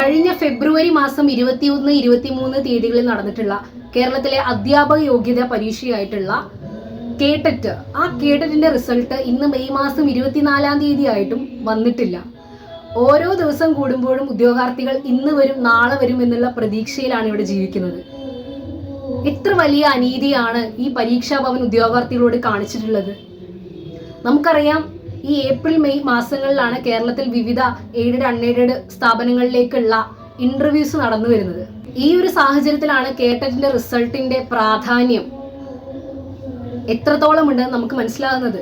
കഴിഞ്ഞ ഫെബ്രുവരി മാസം 21, 23 തീയതികളിൽ നടന്നിട്ടുള്ള കേരളത്തിലെ അധ്യാപക യോഗ്യതാ പരീക്ഷയായിട്ടുള്ള കേട്ടറ്റ്, ആ കേട്ടറ്റിന്റെ റിസൾട്ട് ഇന്ന് മെയ് മാസം 24-ാം തീയതി ആയിട്ടും വന്നിട്ടില്ല. ഓരോ ദിവസം കൂടുമ്പോഴും ഉദ്യോഗാർത്ഥികൾ ഇന്ന് വരും നാളെ വരും എന്നുള്ള പ്രതീക്ഷയിലാണ് ഇവിടെ ജീവിക്കുന്നത്. എത്ര വലിയ അനീതിയാണ് ഈ പരീക്ഷാ ഭവൻ ഉദ്യോഗാർത്ഥികളോട് കാണിച്ചിട്ടുള്ളത്. നമുക്കറിയാം, ഈ ഏപ്രിൽ മെയ് മാസങ്ങളിലാണ് കേരളത്തിൽ വിവിധ എയ്ഡഡ് അൺഎയ്ഡഡ് സ്ഥാപനങ്ങളിലേക്കുള്ള ഇന്റർവ്യൂസ് നടന്നു വരുന്നത്. ഈ ഒരു സാഹചര്യത്തിലാണ് കേട്ടറ്റിന്റെ റിസൾട്ടിന്റെ പ്രാധാന്യം എത്രത്തോളം ഉണ്ടെന്ന് നമുക്ക് മനസ്സിലാകുന്നത്.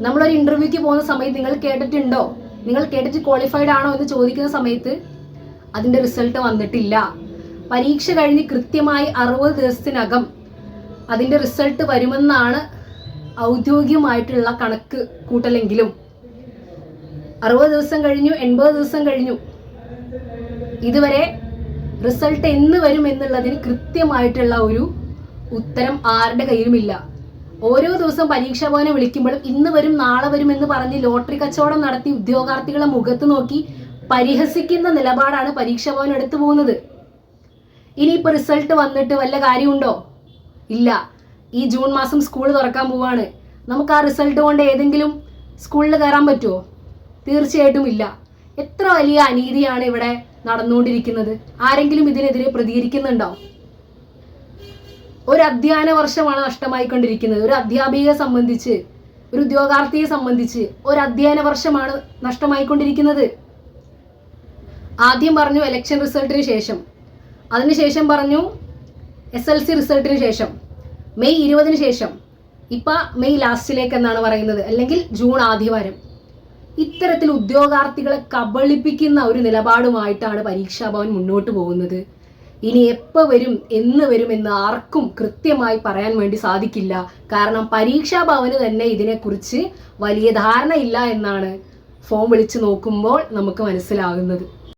നമ്മളൊരു ഇന്റർവ്യൂക്ക് പോകുന്ന സമയത്ത് നിങ്ങൾ കേട്ടറ്റ് ഉണ്ടോ, നിങ്ങൾ കേട്ടറ്റ് ക്വാളിഫൈഡ് ആണോ എന്ന് ചോദിക്കുന്ന സമയത്ത് അതിന്റെ റിസൾട്ട് വന്നിട്ടില്ല. പരീക്ഷ കഴിഞ്ഞ് കൃത്യമായി 60 ദിവസത്തിനകം അതിന്റെ റിസൾട്ട് വരുമെന്നാണ് ഔദ്യോഗികമായിട്ടുള്ള കണക്ക് കൂട്ടലെങ്കിലും 60 ദിവസം കഴിഞ്ഞു, 80 ദിവസം കഴിഞ്ഞു, ഇതുവരെ റിസൾട്ട് എന്ന് വരും എന്നുള്ളതിന് കൃത്യമായിട്ടുള്ള ഒരു ഉത്തരം ആരുടെ കയ്യിലുമില്ല. ഓരോ ദിവസം പരീക്ഷാ ഭവനെ വിളിക്കുമ്പോഴും ഇന്ന് വരും നാളെ വരും എന്ന് പറഞ്ഞ് ലോട്ടറി കച്ചവടം നടത്തി ഉദ്യോഗാർത്ഥികളെ മുഖത്ത് നോക്കി പരിഹസിക്കുന്ന നിലപാടാണ് പരീക്ഷാ ഭവൻ എടുത്തു പോകുന്നത്. ഇനിയിപ്പോൾ റിസൾട്ട് വന്നിട്ട് വല്ല കാര്യമുണ്ടോ? ഇല്ല. ഈ ജൂൺ മാസം സ്കൂൾ തുറക്കാൻ പോവാണ്. നമുക്ക് ആ റിസൾട്ട് കൊണ്ട് ഏതെങ്കിലും സ്കൂളിൽ കയറാൻ പറ്റുമോ? തീർച്ചയായിട്ടും ഇല്ല. എത്ര വലിയ അനീതിയാണ് ഇവിടെ നടന്നുകൊണ്ടിരിക്കുന്നത്. ആരെങ്കിലും ഇതിനെതിരെ പ്രതികരിക്കുന്നുണ്ടോ? ഒരു അധ്യയന വർഷമാണ് നഷ്ടമായിക്കൊണ്ടിരിക്കുന്നത്. ഒരു അധ്യാപികയെ സംബന്ധിച്ച്, ഒരു ഉദ്യോഗാർത്ഥിയെ സംബന്ധിച്ച് ഒരു അധ്യയന വർഷമാണ് നഷ്ടമായിക്കൊണ്ടിരിക്കുന്നത്. ആദ്യം പറഞ്ഞു ഇലക്ഷൻ റിസൾട്ടിന് ശേഷം, അതിനുശേഷം പറഞ്ഞു SLC റിസൾട്ടിന് ശേഷം, മെയ് 20-ന് ശേഷം, ഇപ്പം മെയ് ലാസ്റ്റിലേക്ക് എന്നാണ് പറയുന്നത്, അല്ലെങ്കിൽ ജൂൺ ആദ്യവാരം. ഇത്തരത്തിൽ ഉദ്യോഗാർത്ഥികളെ കബളിപ്പിക്കുന്ന ഒരു നിലപാടുമായിട്ടാണ് പരീക്ഷാ ഭവൻ മുന്നോട്ട് പോകുന്നത്. ഇനി എപ്പോൾ വരും എന്ന് വരും എന്ന് ആർക്കും കൃത്യമായി പറയാൻ വേണ്ടി സാധിക്കില്ല. കാരണം പരീക്ഷാ ഭവന് തന്നെ ഇതിനെക്കുറിച്ച് വലിയ ധാരണയില്ല എന്നാണ് ഫോം വിളിച്ചു നോക്കുമ്പോൾ നമുക്ക് മനസ്സിലാകുന്നത്.